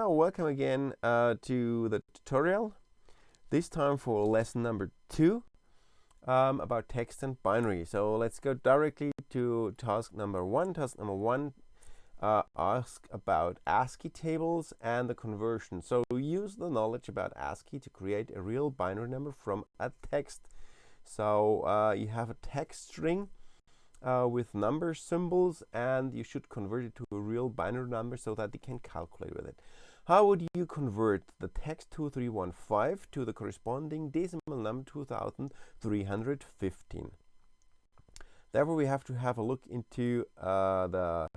So welcome again to the tutorial, this time for lesson number 2 about text and binary. So let's go directly to task number 1. Task number 1 asks about ASCII tables and the conversion. So use the knowledge about ASCII to create a real binary number from a text. So you have a text string with number symbols, and you should convert it to a real binary number so that you can calculate with it. How would you convert the text 2315 to the corresponding decimal number 2315? Therefore, we have to have a look into the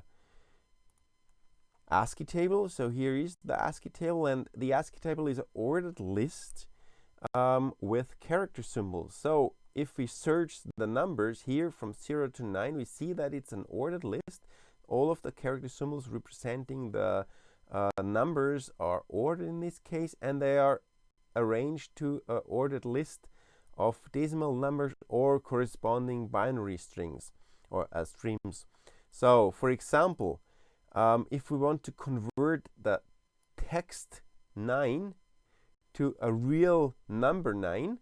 ASCII table. So here is the ASCII table, and the ASCII table is an ordered list with character symbols. So if we search the numbers here from 0 to 9, we see that it's an ordered list. All of the character symbols representing the numbers are ordered in this case, and they are arranged to an ordered list of decimal numbers or corresponding binary strings or streams. So, for example, if we want to convert the text 9 to a real number 9,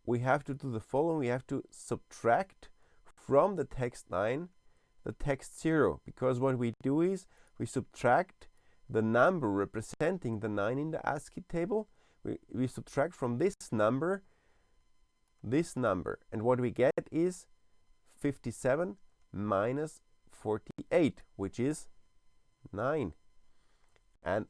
we have to do the following. We have to subtract from the text 9 the text 0, because what we do is we subtract the number representing the 9 in the ASCII table. We subtract from this number, and what we get is 57 minus 48, which is 9. And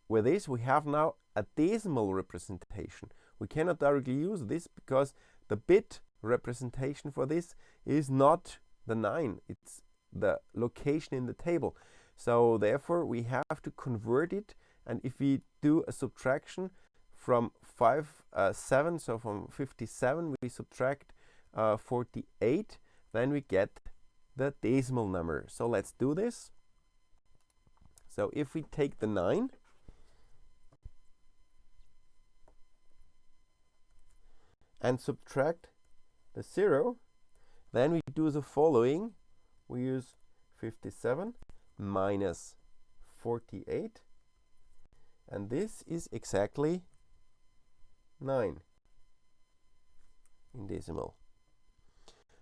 with this, we have now a decimal representation. We cannot directly use this because the bit representation for this is not the 9, it's the location in the table. So therefore we have to convert it, and if we do a subtraction from 7, so from 57 we subtract 48, then we get the decimal number. So let's do this. So if we take the 9 and subtract the 0, then we do the following. We use 57 minus 48, and this is exactly 9 in decimal.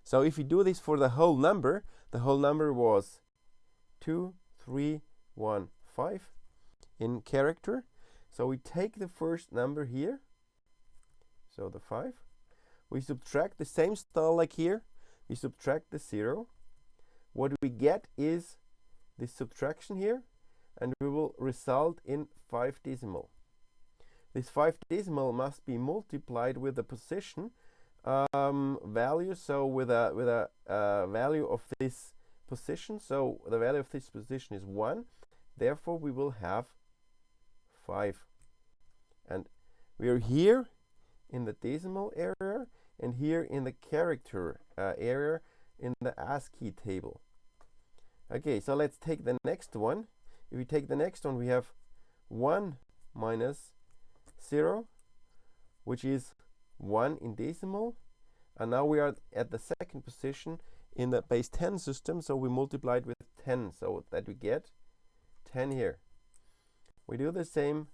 So if we do this for the whole number was 2315 in character. So we take the first number here, so the 5. We subtract the same style like here. We subtract the 0. What we get is this subtraction here, and we will result in 5 decimal. This 5 decimal must be multiplied with the position value, so with a value of this position. So the value of this position is 1. Therefore, we will have 5. And we are here in the decimal area and here in the character area in the ASCII table. Okay, so let's take the next one. If we take the next one, we have 1 minus 0, which is 1 in decimal. And now we are at the second position in the base 10 system, so we multiplied with 10, so that we get 10 here. We do the same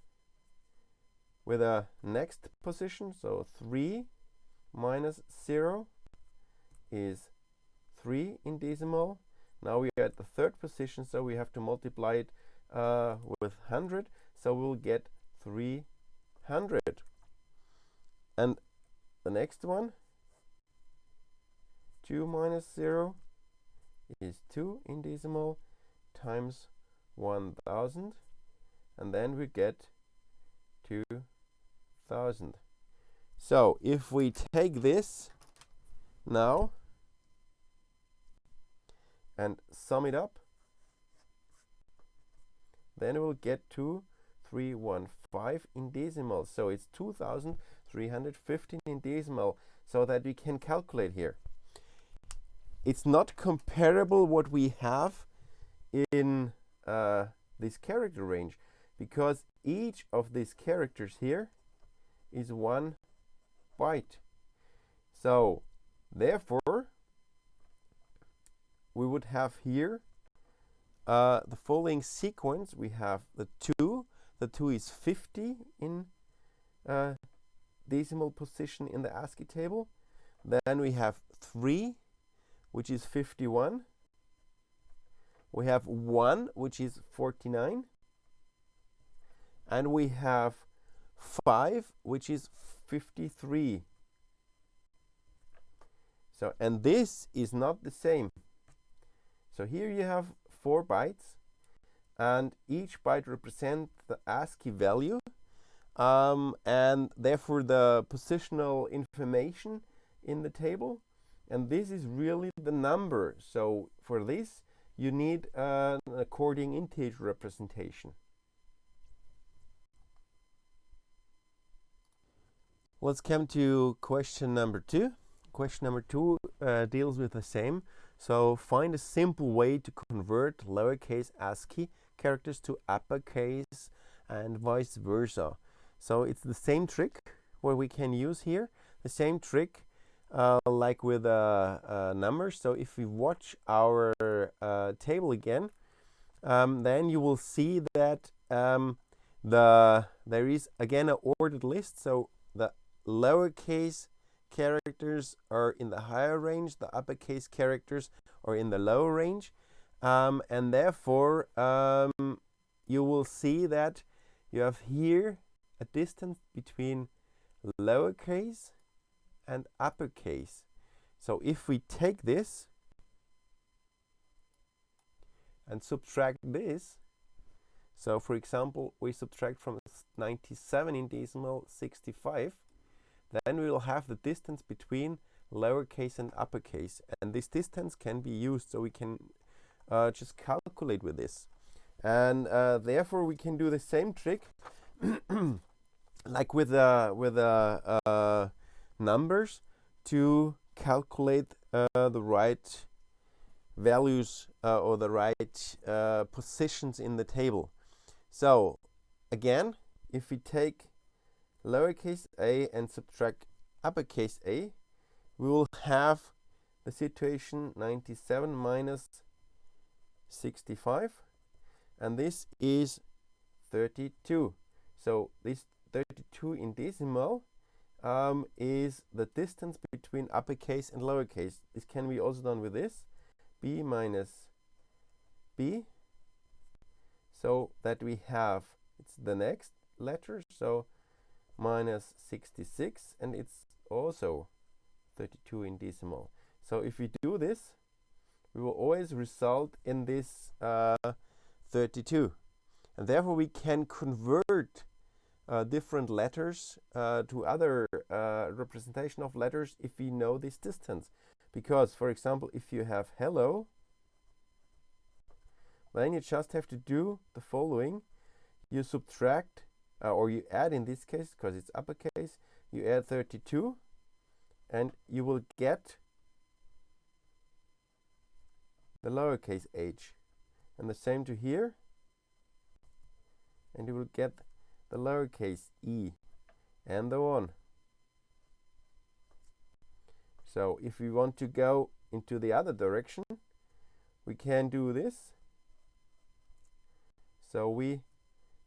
with the next position, so 3 minus 0 is 3 in decimal. Now we are at the third position, so we have to multiply it with 100, so we'll get 300. And the next one, 2 minus 0 is 2 in decimal times 1000, and then we get 2000. So if we take this now and sum it up, then we'll get 2315 in decimal. So it's 2315 in decimal, so that we can calculate here. It's not comparable what we have in this character range, because each of these characters here is 1 byte. So therefore we would have here the following sequence, we have the 2. The 2 is 50 in decimal position in the ASCII table. Then we have 3, which is 51. We have 1, which is 49. And we have 5, which is 53. So, and this is not the same. So here you have 4 bytes, and each byte represents the ASCII value, and therefore the positional information in the table. And this is really the number. So for this, you need an according integer representation. Let's come to question number 2. Question number 2 deals with the same. So find a simple way to convert lowercase ASCII characters to uppercase and vice versa. So it's the same trick what we can use here. The same trick like with numbers. So if we watch our table again, then you will see that there is again an ordered list. So the lowercase characters are in the higher range, the uppercase characters are in the lower range, and therefore you will see that you have here a distance between lowercase and uppercase. So if we take this and subtract this, so for example we subtract from 97 in decimal 65, then we will have the distance between lowercase and uppercase, and this distance can be used, so we can just calculate with this, and therefore we can do the same trick like with numbers to calculate the right values or the right positions in the table. So again, if we take lowercase a and subtract uppercase a, we will have the situation 97 minus 65, and this is 32. So this 32 in decimal is the distance between uppercase and lowercase. This can be also done with this, b minus b, so that we have, it's the next letter, so minus 66, and it's also 32 in decimal. So if we do this, we will always result in this 32, and therefore we can convert different letters to other representation of letters if we know this distance. Because, for example, if you have hello, then you just have to do the following. You subtract, or you add in this case, because it's uppercase, you add 32, and you will get the lowercase h. And the same to here, and you will get the lowercase e, and so on. So if we want to go into the other direction, we can do this. So we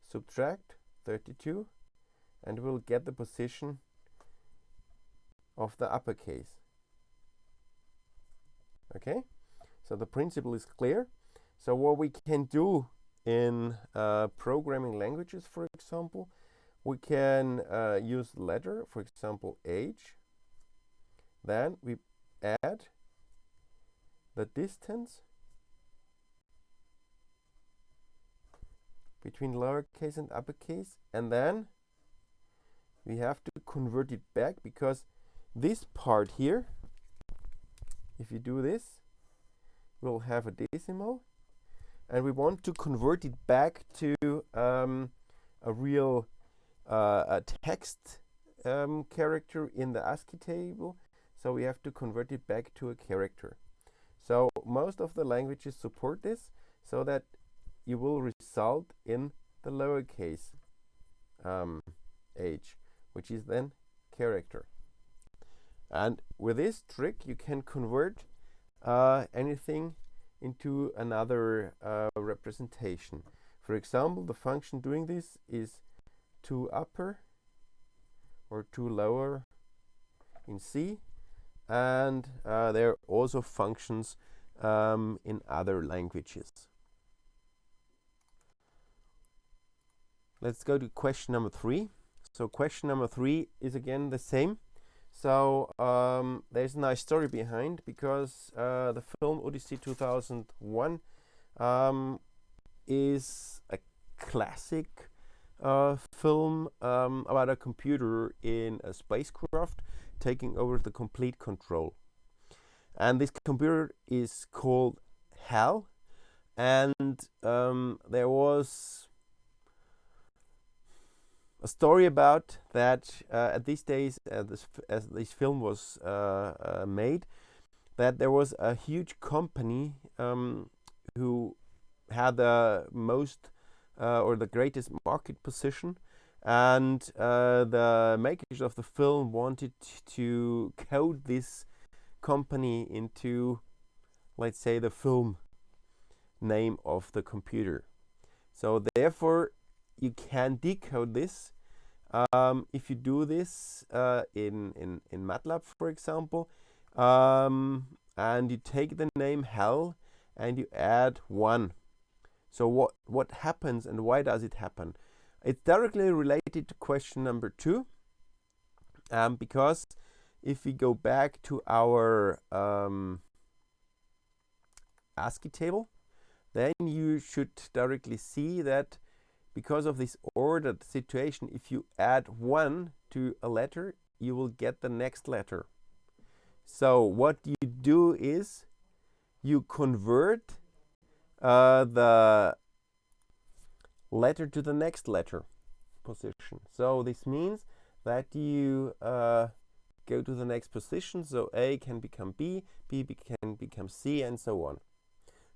subtract 32, and we'll get the position of the uppercase. Okay, so the principle is clear. So what we can do in programming languages, for example, we can use letter, for example h, then we add the distance between lowercase and uppercase, and then we have to convert it back, because this part here, if you do this, we'll have a decimal, and we want to convert it back to a real a text character in the ASCII table. So we have to convert it back to a character. So most of the languages support this, so that you will result in the lowercase h, which is then character. And with this trick, you can convert anything into another representation. For example, the function doing this is 2 upper or 2 lower in C, and there are also functions in other languages. Let's go to question number 3. So question number 3 is again the same. So there's a nice story behind, because the film Odyssey 2001 is a classic film about a computer in a spacecraft taking over the complete control. And this computer is called HAL, and there was a story about that at these days, as this film was made, that there was a huge company who had the most or the greatest market position, and the makers of the film wanted to code this company into, let's say, the film name of the computer. So therefore you can decode this if you do this in MATLAB, for example, and you take the name HAL and you add 1. So what happens and why does it happen? It's directly related to question number 2, because if we go back to our ASCII table, then you should directly see that because of this ordered situation, if you add 1 to a letter, you will get the next letter. So what you do is you convert the letter to the next letter position. So this means that you go to the next position. So A can become B, B can become C, and so on.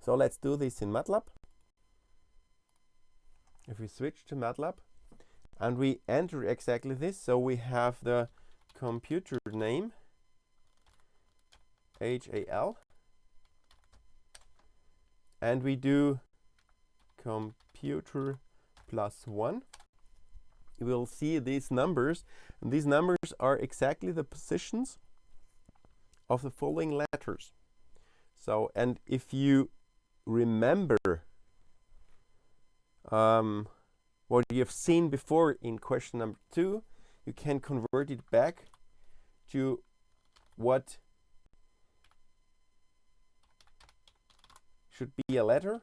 So let's do this in MATLAB. If we switch to MATLAB and we enter exactly this, so we have the computer name HAL, and we do computer +1, you will see these numbers, and these numbers are exactly the positions of the following letters. So, and if you remember what you have seen before in question number 2, you can convert it back to what should be a letter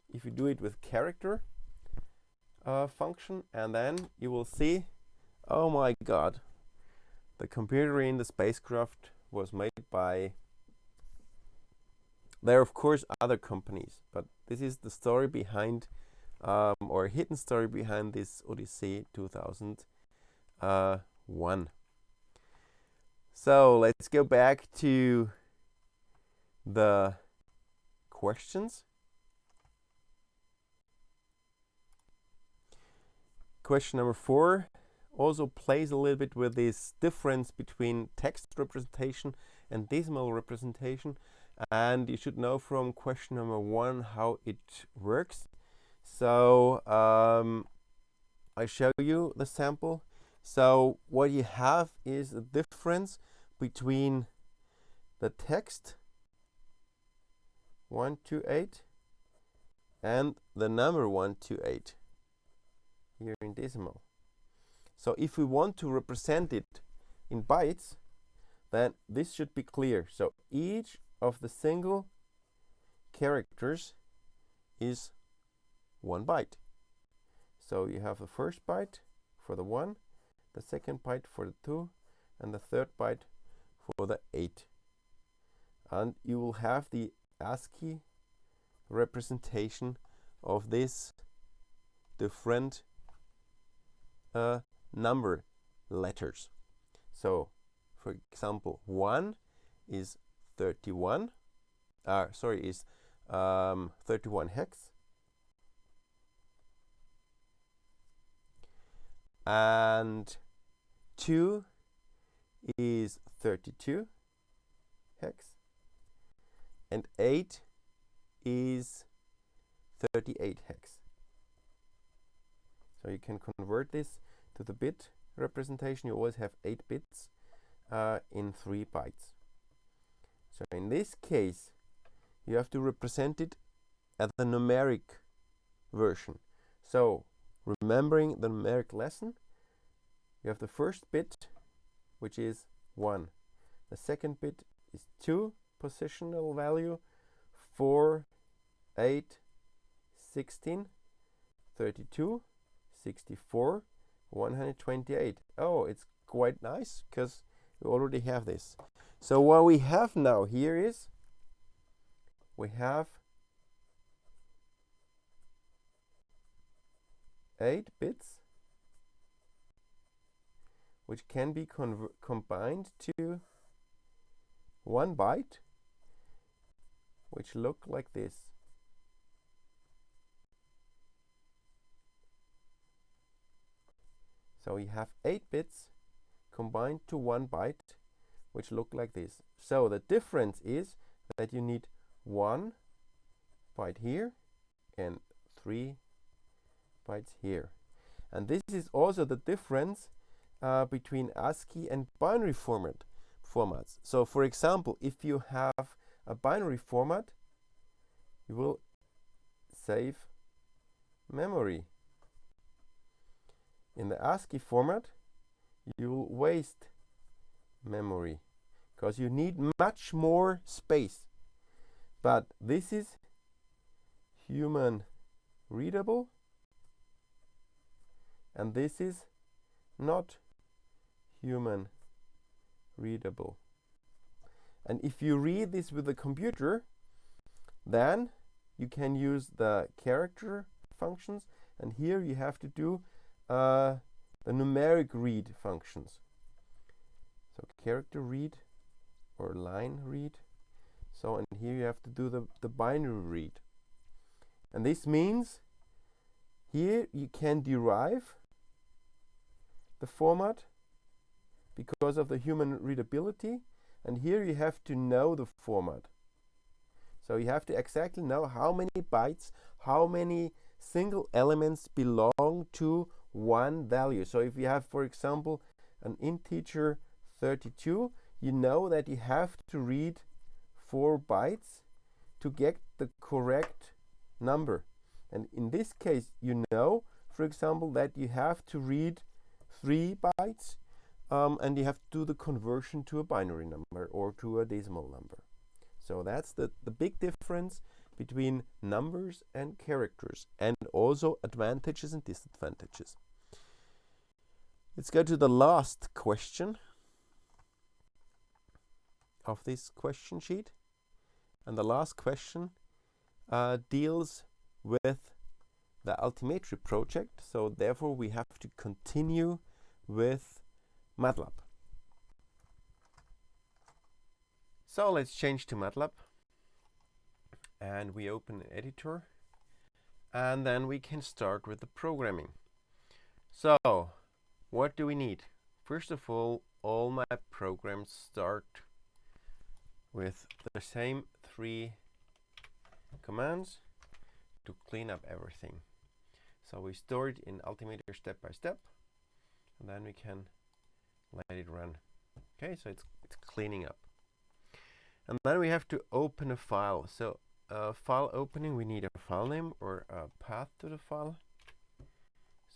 if you do it with character function, and then you will see, oh my god, the computer in the spacecraft was made by, there are of course other companies, but this is the story behind or hidden story behind this Odyssey 2001. So let's go back to the questions. Question number 4 also plays a little bit with this difference between text representation and decimal representation, and you should know from question number 1 how it works. So I show you the sample. So what you have is a difference between the text 128 and the number 128 here in decimal. So if we want to represent it in bytes, then this should be clear. So each of the single characters is 1 byte. So you have the first byte for the 1, the second byte for the 2, and the third byte for the 8. And you will have the ASCII representation of this different number letters. So for example, 1 is 31 is 31 hex, and 2 is 32 hex, and 8 is 38 hex. So you can convert this to the bit representation. You always have 8 bits in 3 bytes. So in this case, you have to represent it as the numeric version. So remembering the numeric lesson, you have the first bit, which is 1. The second bit is 2 positional value, 4, 8, 16, 32, 64, 128. Oh, it's quite nice because we already have this. So what we have now here is we have 8 bits which can be combined to 1 byte, which look like this. So we have 8 bits combined to 1 byte, which look like this. So the difference is that you need 1 byte here and 3 bytes here. And this is also the difference between ASCII and binary formats. So for example, if you have a binary format, you will save memory. In the ASCII format, you will waste memory because you need much more space. But this is human readable, and this is not human readable. And if you read this with a computer, then you can use the character functions, and here you have to do the numeric read functions. So character read or line read. So and here you have to do the binary read. And this means here you can derive the format because of the human readability, and here you have to know the format. So you have to exactly know how many bytes, how many single elements belong to one value. So if you have, for example, an integer 32, you know that you have to read 4 bytes to get the correct number. And in this case, you know, for example, that you have to read 3 bytes and you have to do the conversion to a binary number or to a decimal number. So that's the big difference between numbers and characters, and also advantages and disadvantages. Let's go to the last question of this question sheet. And the last question deals with the Altimetry project. So therefore we have to continue with MATLAB. So let's change to MATLAB. And we open an editor. And then we can start with the programming. So what do we need? First of all my programs start with the same 3 commands to clean up everything. So we store it in Altimeter step by step, and then we can let it run. Okay, so it's cleaning up. And then we have to open a file. So file opening, we need a file name or a path to the file.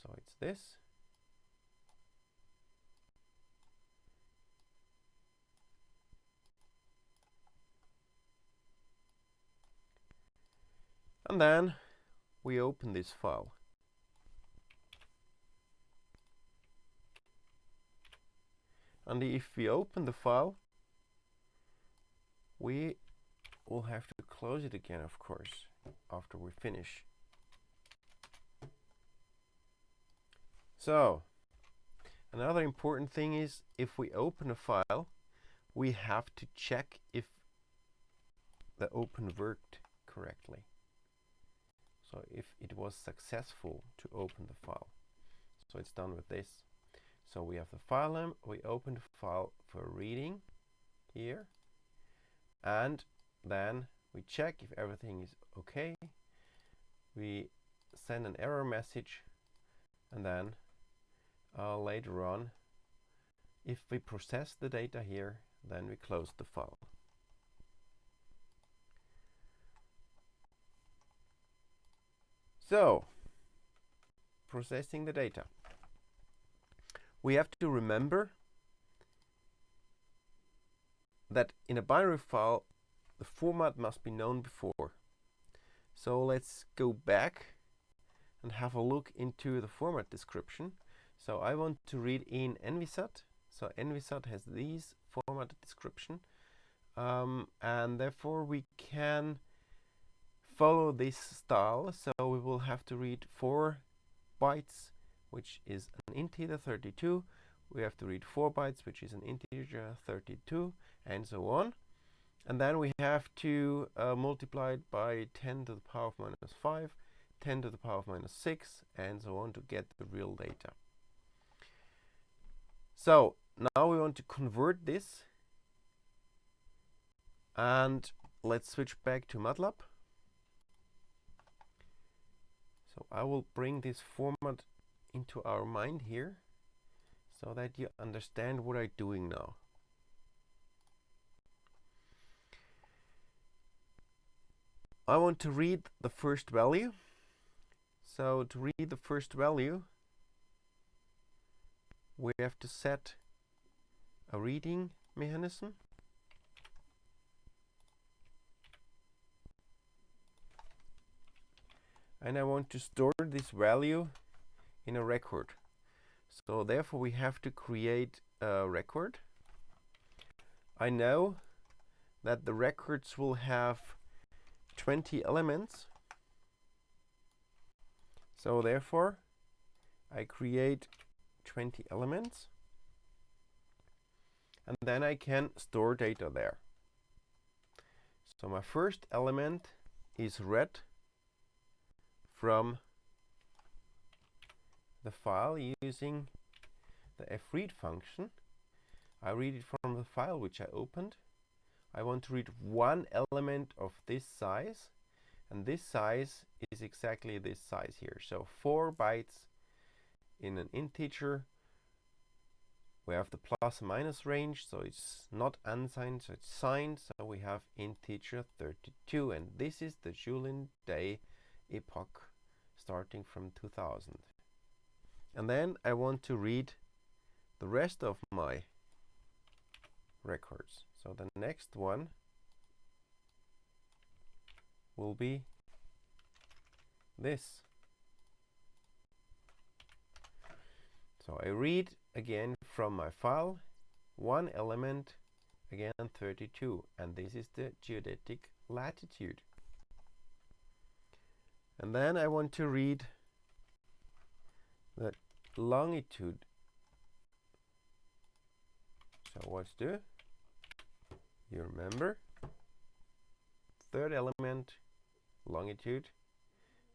So it's this. And then we open this file. And if we open the file, we will have to close it again, of course, after we finish. So another important thing is, if we open a file, we have to check if the open worked correctly. So if it was successful to open the file. So it's done with this. So we have the file name, we open the file for reading here, and then we check if everything is okay, we send an error message, and then later on, if we process the data here, then we close the file. So, processing the data. We have to remember that in a binary file, the format must be known before. So let's go back and have a look into the format description. So I want to read in NVSAT. So NVSAT has these format description, and therefore we can follow this style. So we will have to read 4 bytes, which is an integer 32. We have to read 4 bytes, which is an integer 32, and so on. And then we have to multiply it by 10 to the power of minus 5, 10 to the power of minus 6, and so on to get the real data. So now we want to convert this, and let's switch back to MATLAB. So I will bring this format into our mind here so that you understand what I'm doing now. I want to read the first value. So to read the first value, we have to set a reading mechanism. And I want to store this value in a record. So therefore we have to create a record. I know that the records will have 20 elements. So therefore I create 20 elements, and then I can store data there. So my first element is read from the file using the fread function. I read it from the file which I opened. I want to read one element of this size, and this size is exactly this size here. So 4 bytes in an integer. We have the plus and minus range, so it's not unsigned, so it's signed. So we have integer 32, and this is the Julian day epoch starting from 2000. And then I want to read the rest of my records. So the next one will be this. So I read again from my file one element, again 32, and this is the geodetic latitude. And then I want to read the longitude. So what's the? You remember? Third element, longitude.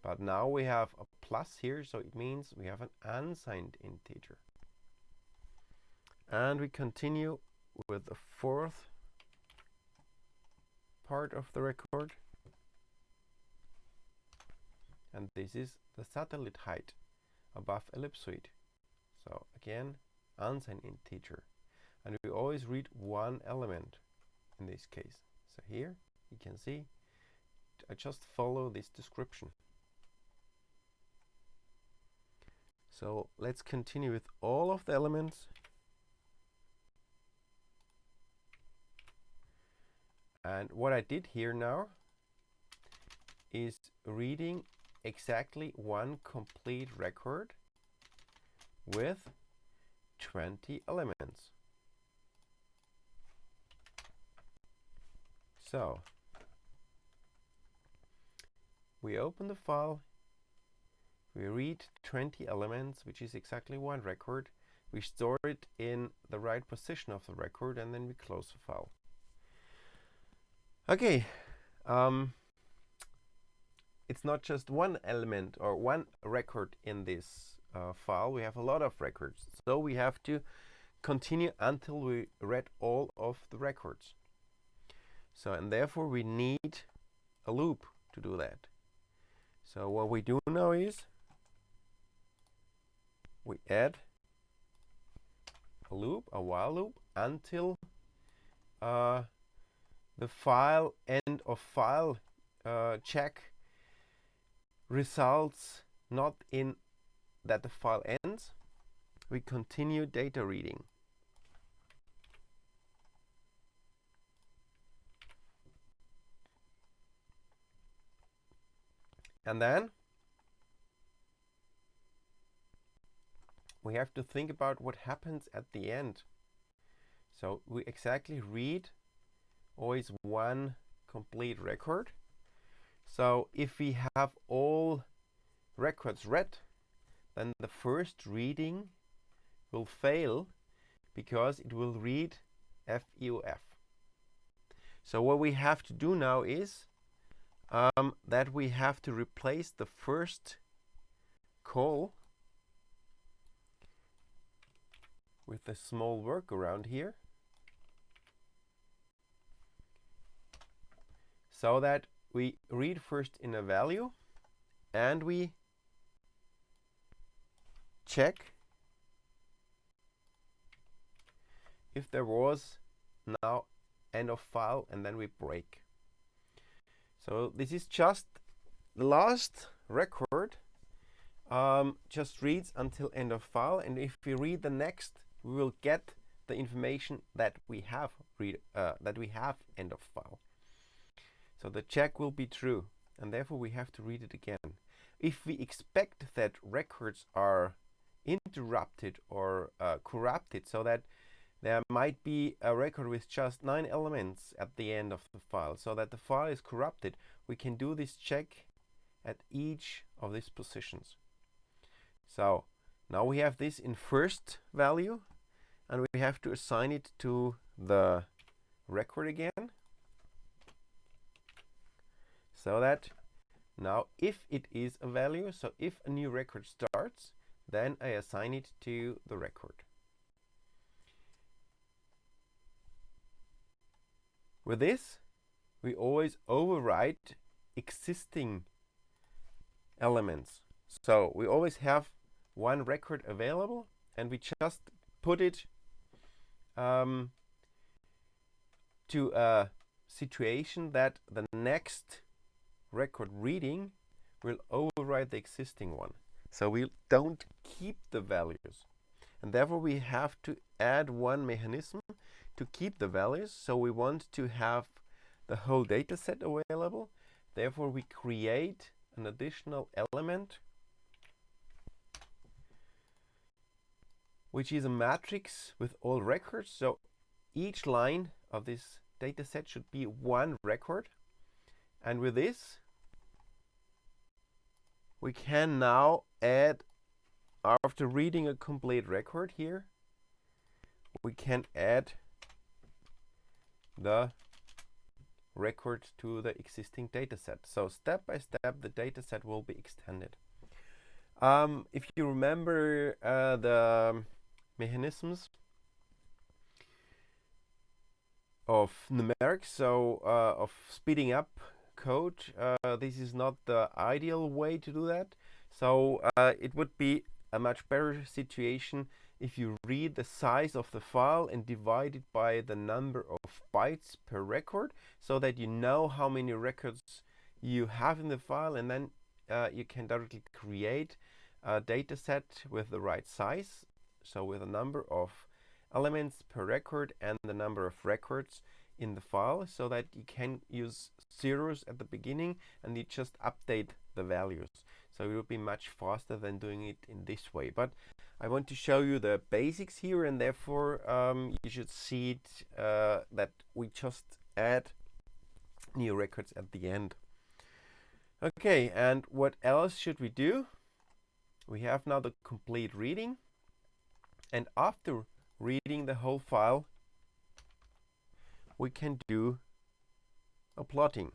But now we have a plus here, so it means we have an unsigned integer. And we continue with the fourth part of the record. And this is the satellite height above ellipsoid. So again, unsigned integer. And we always read one element in this case. So here you can see I just follow this description. So let's continue with all of the elements. And what I did here now is reading exactly one complete record with 20 elements. So we open the file, we read 20 elements, which is exactly one record. We store it in the right position of the record, and then we close the file. Okay, it's not just one element or one record in this file. We have a lot of records, so we have to continue until we read all of the records. So, and therefore we need a loop to do that. So what we do now is we add a loop, a while loop, until the file end of file check results not in that the file ends. We continue data reading. And then we have to think about what happens at the end. So we exactly read always one complete record. So if we have all records read, then the first reading will fail because it will read FEOF. So what we have to do now is that we have to replace the first call with a small workaround here, so that we read first in a value and we check if there was now end of file, and then we break. So this is just the last record, just reads until end of file, and if we read the next, we will get the information that we have end of file. So the check will be true, and therefore we have to read it again. If we expect that records are interrupted or corrupted, so that there might be a record with just 9 elements at the end of the file, so that the file is corrupted, we can do this check at each of these positions. So now we have this in first value, and we have to assign it to the record again, so that now if it is a value, so if a new record starts, then I assign it to the record. With this, we always overwrite existing elements. So we always have one record available, and we just put it to a situation that the next record reading will overwrite the existing one. So we don't keep the values, and therefore we have to add one mechanism to keep the values. So we want to have the whole data set available. Therefore we create an additional element, which is a matrix with all records. So each line of this data set should be one record, and with this we can now add, after reading a complete record here, we can add the record to the existing data set. So step by step the data set will be extended. If you remember the mechanisms of numerics, so of speeding up code, this is not the ideal way to do that. So it would be a much better situation if you read the size of the file and divide it by the number of bytes per record, so that you know how many records you have in the file, and then you can directly create a data set with the right size, so with a number of elements per record and the number of records in the file, so that you can use zeros at the beginning and you just update the values. So it will be much faster than doing it in this way. But I want to show you the basics here, and therefore you should see it that we just add new records at the end. Okay, and what else should we do? We have now the complete reading, and after reading the whole file, we can do a plotting.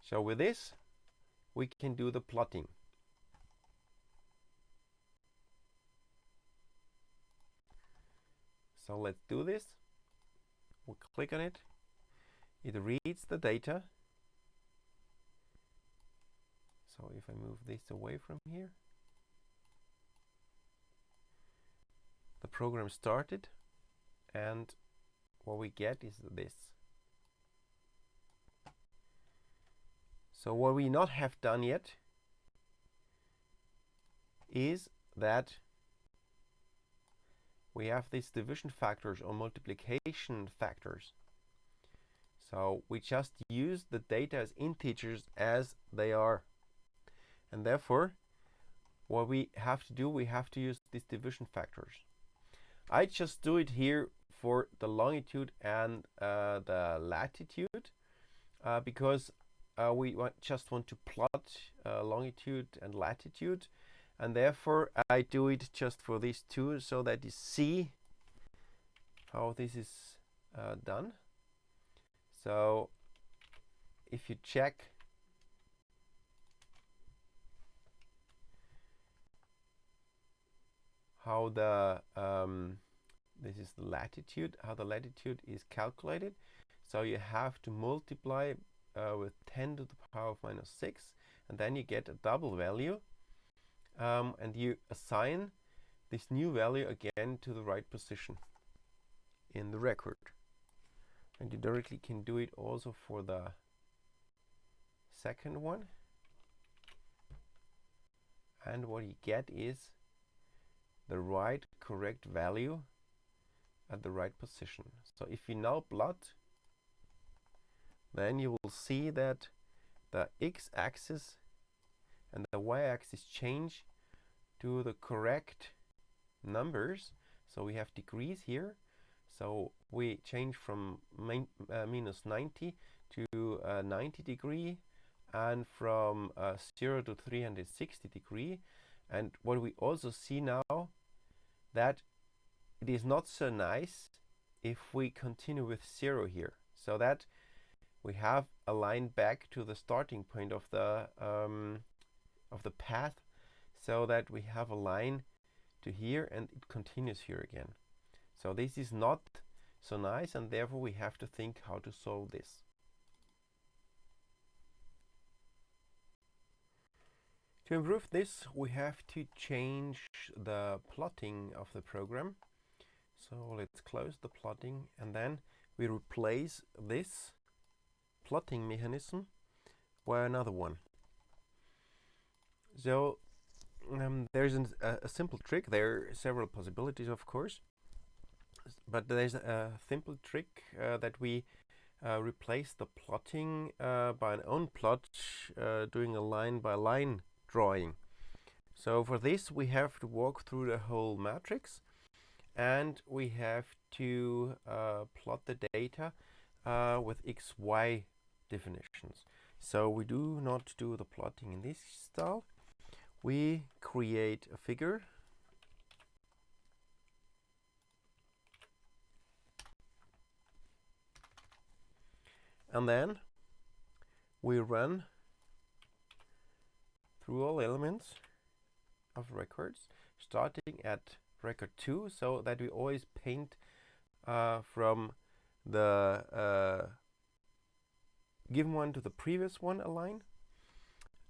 So with this, we can do the plotting. So let's do this. We click on it. It reads the data. So if I move this away from here, the program started, and what we get is this. So what we not have done yet is that we have these division factors or multiplication factors. So we just use the data as integers as they are. And therefore, what we have to do, we have to use these division factors. I just do it here for the longitude and the latitude because we just want to plot longitude and latitude, and therefore I do it just for these two so that you see how this is done. So if you check how the this is the latitude, how the latitude is calculated. So you have to multiply with 10 to the power of minus 6, and then you get a double value, and you assign this new value again to the right position in the record. And you directly can do it also for the second one. And what you get is the right correct value at the right position. So if you now plot, then you will see that the x-axis and the y-axis change to the correct numbers. So we have degrees here. So we change from minus 90 to 90 degree, and from 0 to 360 degree. And what we also see now, that it is not so nice if we continue with 0 here, so that we have a line back to the starting point of the path, so that we have a line to here and it continues here again. So this is not so nice, and therefore we have to think how to solve this. To improve this, we have to change the plotting of the program. So let's close the plotting, and then we replace this plotting mechanism by another one. So there's a simple trick. There are several possibilities, of course, but there's a simple trick that we replace the plotting by an onPlot, doing a line-by-line drawing. So for this, we have to walk through the whole matrix, and we have to plot the data with XY definitions. So we do not do the plotting in this style. We create a figure, and then we run through all elements of records, starting at record 2, so that we always paint from the given one to the previous one a line,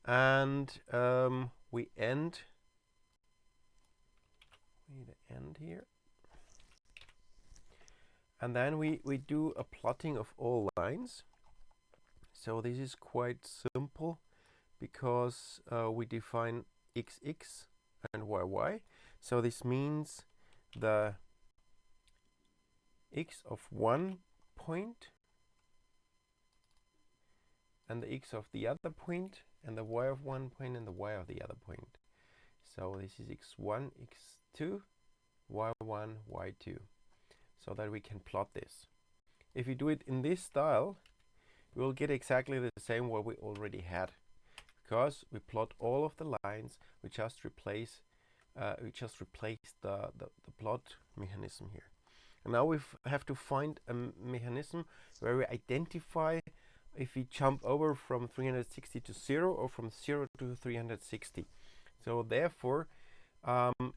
and we end here, and then we do a plotting of all lines. So this is quite simple, because we define XX and YY. So this means the X of one point and the X of the other point, and the Y of one point and the Y of the other point. So this is X1, X2, Y1, Y2, so that we can plot this. If you do it in this style, we will get exactly the same what we already had, because we plot all of the lines. We just replace the plot mechanism here. And now we have to find a mechanism where we identify if we jump over from 360 to 0 or from 0 to 360. So therefore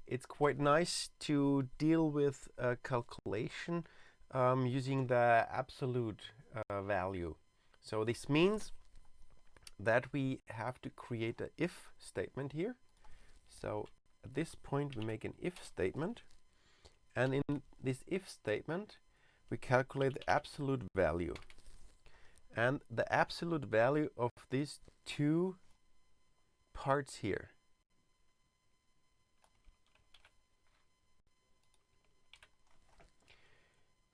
It's quite nice to deal with calculation using the absolute value. So this means that we have to create an if statement here. So at this point we make an if statement, and in this if statement we calculate the absolute value, and the absolute value of these two parts here.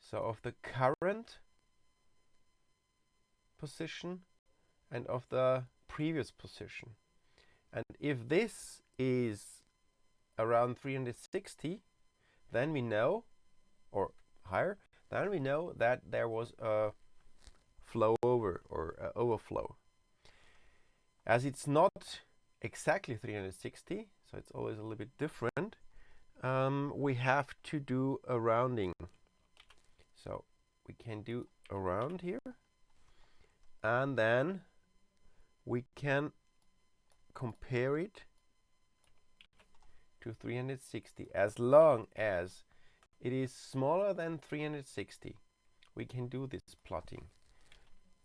So of the current position and of the previous position. And if this is around 360, then we know, or higher, then we know that there was a flow over or overflow. As it's not exactly 360, so it's always a little bit different, we have to do a rounding. So we can do around here, and then we can compare it to 360. As long as it is smaller than 360, we can do this plotting.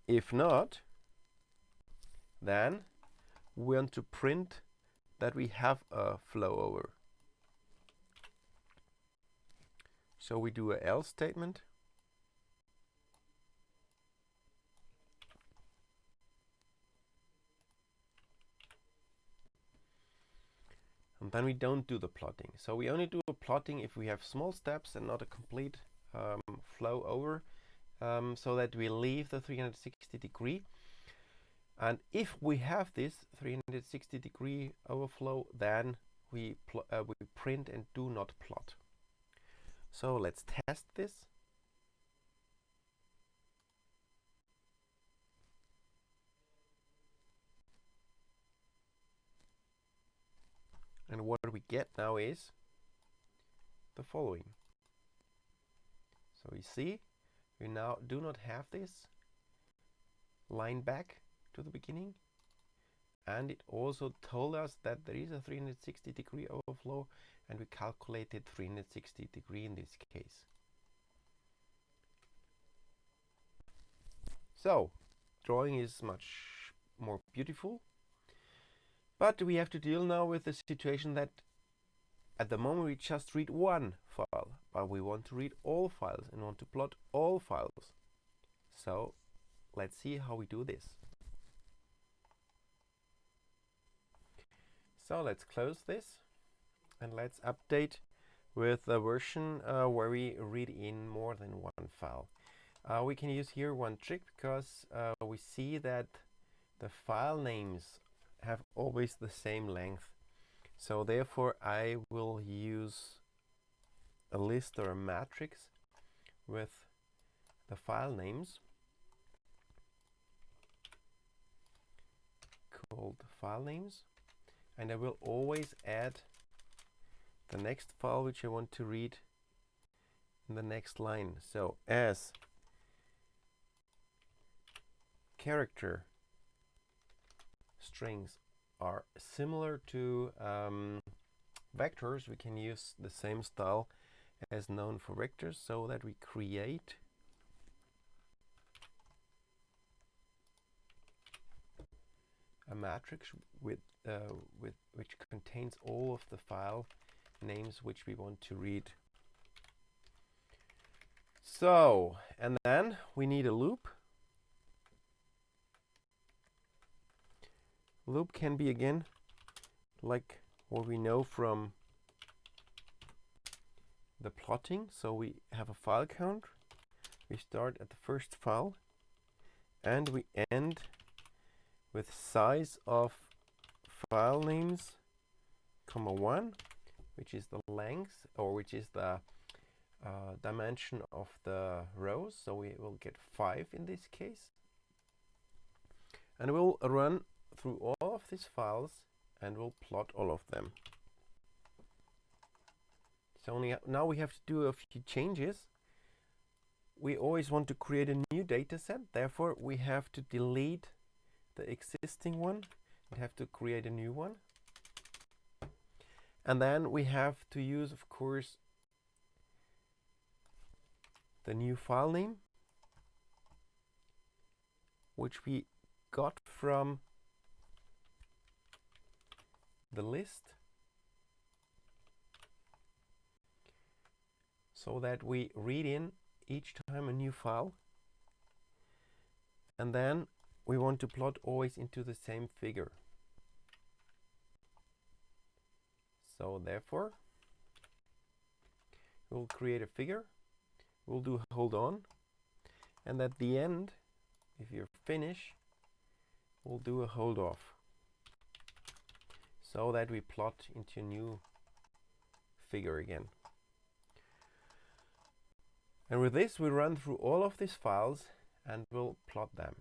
If not, then we want to print that we have a flow over. So we do a else statement. And then we don't do the plotting. So we only do a plotting if we have small steps and not a complete flow over, so that we leave the 360 degree. And if we have this 360 degree overflow, then we print and do not plot. So let's test this. And what we get now is the following. So you see, we now do not have this line back to the beginning, and it also told us that there is a 360 degree overflow, and we calculated 360 degree in this case. So drawing is much more beautiful, but we have to deal now with the situation that at the moment we just read one file, but we want to read all files and want to plot all files. So let's see how we do this. So let's close this and let's update with a version where we read in more than one file. We can use here one trick, because we see that the file names have always the same length. So therefore I will use a list or a matrix with the file names called file names, and I will always add the next file which I want to read in the next line. So as character strings are similar to vectors, we can use the same style as known for vectors, so that we create a matrix with which contains all of the file names which we want to read. So, and then we need a loop. Loop can be, again, like what we know from the plotting. So we have a file count. We start at the first file, and we end with size of file names, comma 1, which is the length, or which is the dimension of the rows. So we will get 5 in this case. And we'll run through all of these files and we'll plot all of them. So now we have to do a few changes. We always want to create a new data set, therefore we have to delete the existing one and have to create a new one. And then we have to use, of course, the new file name, which we got from the list, so that we read in each time a new file. And then we want to plot always into the same figure. So therefore, we'll create a figure. We'll do hold on. And at the end, if you're finished, we'll do a hold off, so that we plot into a new figure again. And with this, we run through all of these files and we'll plot them.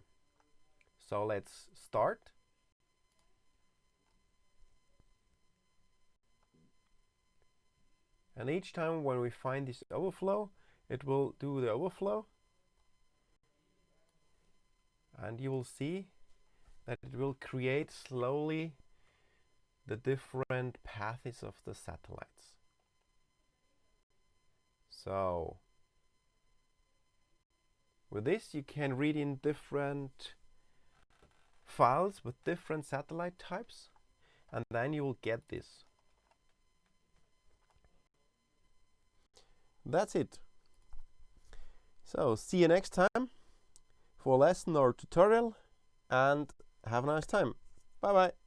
So let's start. And each time when we find this overflow, it will do the overflow. And you will see that it will create slowly the different paths of the satellites. So with this, you can read in different files with different satellite types, and then you will get this. That's it. So see you next time for a lesson or tutorial, and have a nice time. Bye bye.